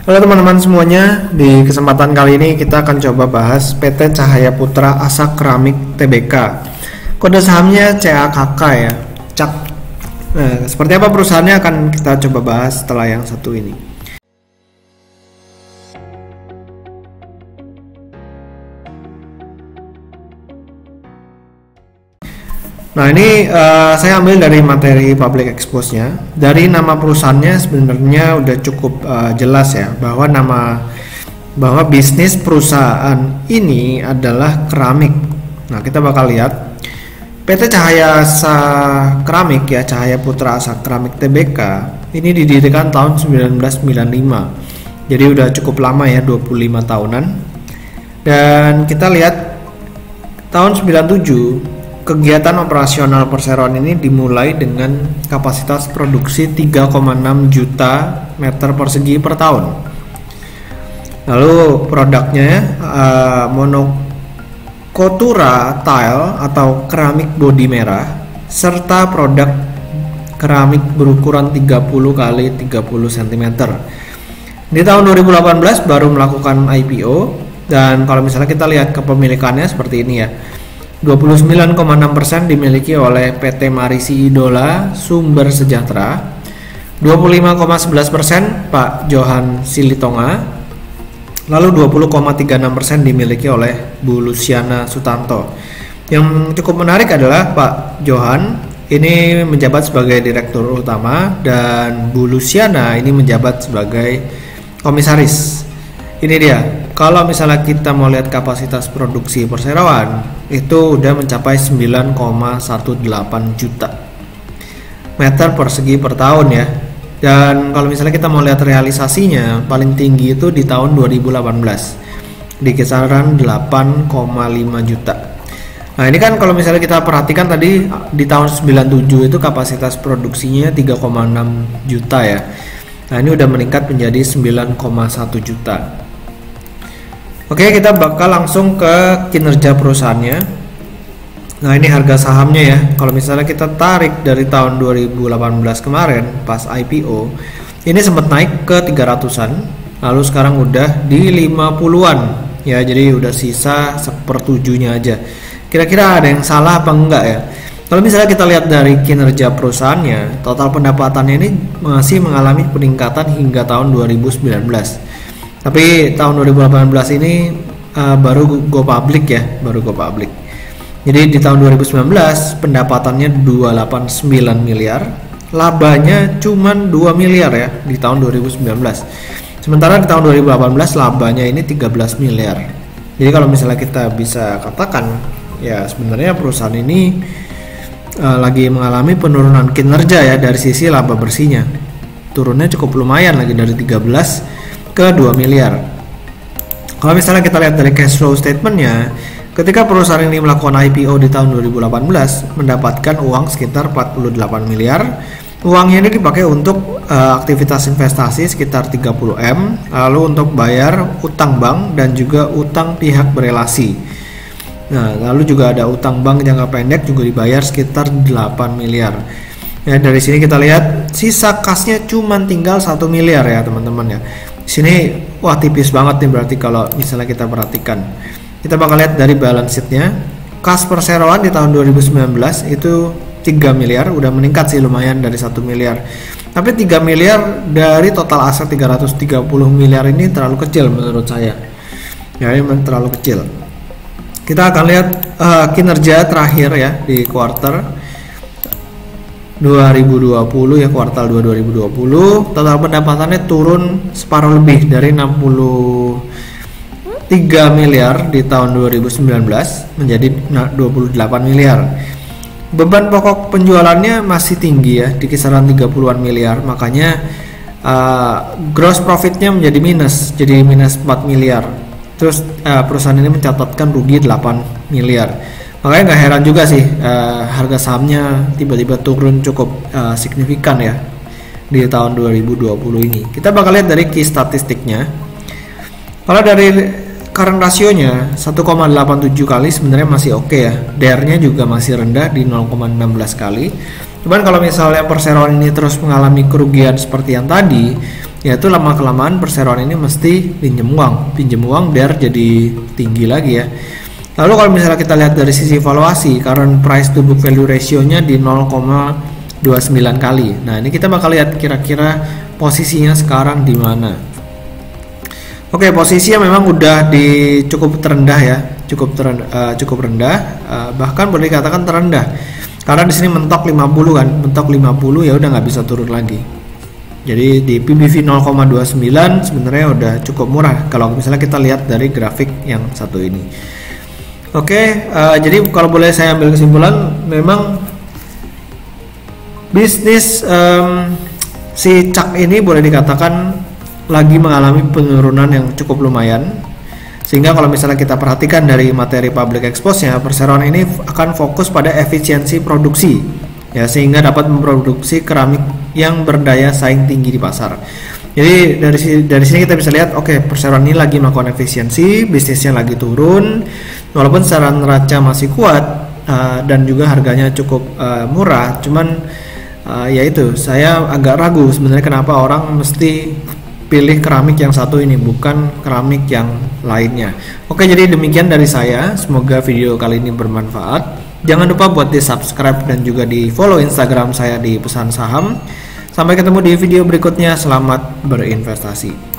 Halo teman-teman semuanya, di kesempatan kali ini kita akan coba bahas PT Cahaya Putra Asa Keramik Tbk. Kode sahamnya CAKK ya, CAK. Nah, seperti apa perusahaannya akan kita coba bahas setelah yang satu ini. Nah ini saya ambil dari materi public expose-nya. Dari nama perusahaannya sebenarnya udah cukup jelas ya, bahwa bisnis perusahaan ini adalah keramik. Nah kita bakal lihat PT Cahaya Asa Keramik ya, Cahaya Putra Asa Keramik Tbk ini didirikan tahun 1995. Jadi udah cukup lama ya, 25 tahunan. Dan kita lihat tahun 97 kegiatan operasional perseroan ini dimulai dengan kapasitas produksi 3,6 juta meter persegi per tahun. Lalu produknya monokotura tile atau keramik bodi merah serta produk keramik berukuran 30 kali 30 cm. Di tahun 2018 baru melakukan IPO, dan kalau misalnya kita lihat kepemilikannya seperti ini ya. 29,6% dimiliki oleh PT Marisi Idola Sumber Sejahtera, 25,11% Pak Johan Silitonga, lalu 20,36% dimiliki oleh Bu Luciana Sutanto. Yang cukup menarik adalah Pak Johan ini menjabat sebagai Direktur Utama dan Bu Luciana ini menjabat sebagai Komisaris. Ini dia. Kalau misalnya kita mau lihat kapasitas produksi perseroan itu udah mencapai 9,18 juta meter persegi per tahun ya. Dan kalau misalnya kita mau lihat realisasinya paling tinggi itu di tahun 2018 di kisaran 8,5 juta. Nah ini kan kalau misalnya kita perhatikan tadi di tahun 97 itu kapasitas produksinya 3,6 juta ya. Nah ini udah meningkat menjadi 9,1 juta. Oke, kita bakal langsung ke kinerja perusahaannya. Nah, ini harga sahamnya ya. Kalau misalnya kita tarik dari tahun 2018 kemarin pas IPO, ini sempat naik ke 300-an, lalu sekarang udah di 50-an. Ya, jadi udah sisa sepertujuhnya aja. Kira-kira ada yang salah apa enggak ya? Kalau misalnya kita lihat dari kinerja perusahaannya, total pendapatannya ini masih mengalami peningkatan hingga tahun 2019. Tapi tahun 2018 ini baru go public ya, Jadi di tahun 2019 pendapatannya 289 miliar, labanya cuman 2 miliar ya di tahun 2019. Sementara di tahun 2018 labanya ini 13 miliar. Jadi kalau misalnya kita bisa katakan ya sebenarnya perusahaan ini lagi mengalami penurunan kinerja ya dari sisi laba bersihnya. Turunnya cukup lumayan lagi dari 13 ke 2 miliar. Kalau misalnya kita lihat dari cash flow statementnya, ketika perusahaan ini melakukan IPO di tahun 2018 mendapatkan uang sekitar 48 miliar. Uangnya ini dipakai untuk aktivitas investasi sekitar 30M, lalu untuk bayar utang bank dan juga utang pihak berelasi. Nah, lalu juga ada utang bank jangka pendek juga dibayar sekitar 8 miliar. Ya, dari sini kita lihat sisa kasnya cuma tinggal 1 miliar ya teman-teman ya. Sini wah tipis banget nih berarti kalau misalnya kita perhatikan. Kita bakal lihat dari balance sheet-nya. Kas perseroan di tahun 2019 itu 3 miliar, udah meningkat sih lumayan dari 1 miliar. Tapi 3 miliar dari total aset 330 miliar ini terlalu kecil menurut saya. Ya, ini terlalu kecil. Kita akan lihat kinerja terakhir ya di kuartal 2020 ya, kuartal 2 2020 total pendapatannya turun separuh lebih dari 63 miliar di tahun 2019 menjadi 28 miliar. Beban pokok penjualannya masih tinggi ya di kisaran 30-an miliar, makanya gross profitnya menjadi minus, jadi minus 4 miliar. Terus perusahaan ini mencatatkan rugi 8 miliar. Makanya nggak heran juga sih harga sahamnya tiba-tiba turun cukup signifikan ya di tahun 2020 ini. Kita bakal lihat dari key statistiknya. Kalau dari current rasionya 1,87 kali sebenarnya masih oke ya. DER-nya juga masih rendah di 0,16 kali. Cuman kalau misalnya perseroan ini terus mengalami kerugian seperti yang tadi, yaitu lama-kelamaan perseroan ini mesti pinjem uang biar jadi tinggi lagi ya. Lalu kalau misalnya kita lihat dari sisi valuasi, current price to book value ratio-nya di 0,29 kali. Nah, ini kita bakal lihat kira-kira posisinya sekarang di mana. Oke, posisinya memang udah di cukup terendah ya, cukup rendah, bahkan boleh dikatakan terendah. Karena di sini mentok 50 kan, mentok 50 ya udah nggak bisa turun lagi. Jadi di PBV 0,29 sebenarnya udah cukup murah kalau misalnya kita lihat dari grafik yang satu ini. Oke, jadi kalau boleh saya ambil kesimpulan, memang bisnis si Chuck ini boleh dikatakan lagi mengalami penurunan yang cukup lumayan. Sehingga kalau misalnya kita perhatikan dari materi public expose-nya, perseroan ini akan fokus pada efisiensi produksi, ya, sehingga dapat memproduksi keramik yang berdaya saing tinggi di pasar. Jadi dari sini kita bisa lihat, oke, perseroan ini lagi melakukan efisiensi, bisnisnya lagi turun, walaupun secara neraca masih kuat dan juga harganya cukup murah, cuman yaitu saya agak ragu sebenarnya kenapa orang mesti pilih keramik yang satu ini, bukan keramik yang lainnya. Oke, jadi demikian dari saya. Semoga video kali ini bermanfaat. Jangan lupa buat di subscribe dan juga di follow Instagram saya di Pesan Saham. Sampai ketemu di video berikutnya. Selamat berinvestasi.